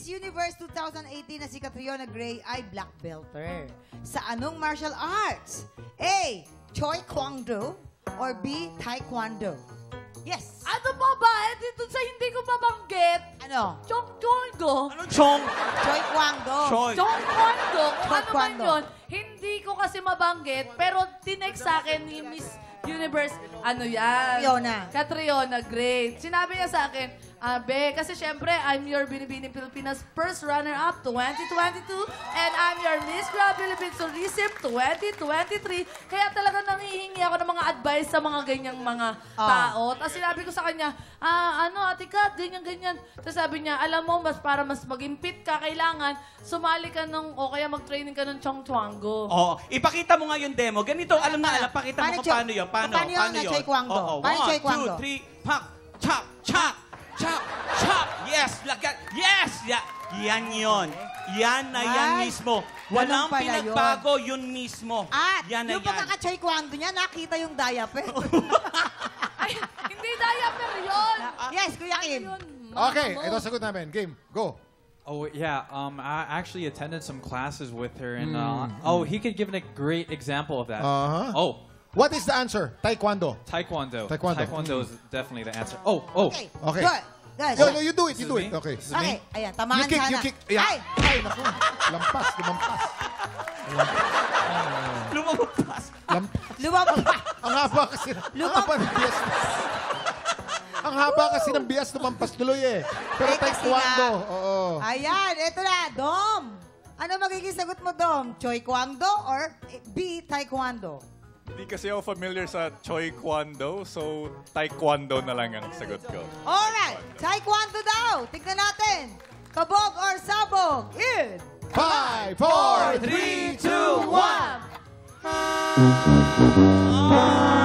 Miss Universe 2018 na si Catriona Gray ay black belter. Sa anong martial arts? A. Choi Kwang Do or B. Taekwondo? Yes. Ano pa ba? Dito sa hindi ko mabanggit. Ano? Chong-chongo. Anong chong? Choi Kwang Do. Choy. Chong-kwando. Kung ano man Taekwondo. yun, hindi ko kasi mabanggit. Pero tinext sa akin ni Miss Universe, ano yan? Catriona Gray. Sinabi niya sa akin, Be, kasi syempre, I'm your Binibining Pilipinas first runner-up 2022 and I'm your Miss Grand Philippines Tourism 2023. Kaya talaga nangihingi ako ng mga advice sa mga ganyang mga tao. Tapos sinabi ko sa kanya, Ate Kat, ganyan-ganyan. Tapos sabi niya, alam mo, para mas maging fit ka, kailangan sumali ka o kaya mag-training ka ng Chong-Chwango. Oh, ipakita mo nga yung demo. Ganito, alam na, pakita mo kung paano yun. Paano yun? Choi Kwang Do? Paano Choi Kwang Do? 1, 2, 3, pak, chop, chop. Chop! Chop! Yes! Lagat! Yes! Yan yun. Yan na yan mismo. Walang pinagbago yun mismo. At yan na yung yan. pagkaka-Choi Kwang Do niya, nakita yung diaper. Ay, hindi diaper yun! Yes, Kuya Kim. Okay, ito sagot namin. Game, go. Oh, yeah. I actually attended some classes with her. And he could give a great example of that. Oh. What is the answer? Taekwondo. Taekwondo. Taekwondo. Taekwondo is definitely the answer. Okay. Okay. Good. Good. No, you do it. This You do is it. me? Okay. This is me? Okay. Ayan, tamaan You kick, sana. you kick. Yeah. Ay, naku. Lampas, lumampas. Lumampas. Lumabas. Ang haba kasi. Ang haba ng bias. Ang haba kasi ng bias lumampas tuloy eh. Pero Taekwondo. Oo. Ayan, eto na. Dom. Ano magiging sagot mo, Dom? Choi Kwang Do or B. Taekwondo? Hindi kasi ako familiar sa Choi Kwando, so Taekwondo na lang ang sagot ko. Alright. Taekwondo daw. Tignan natin. Kabog or sabog? In 5, 4, 3, 2, 1.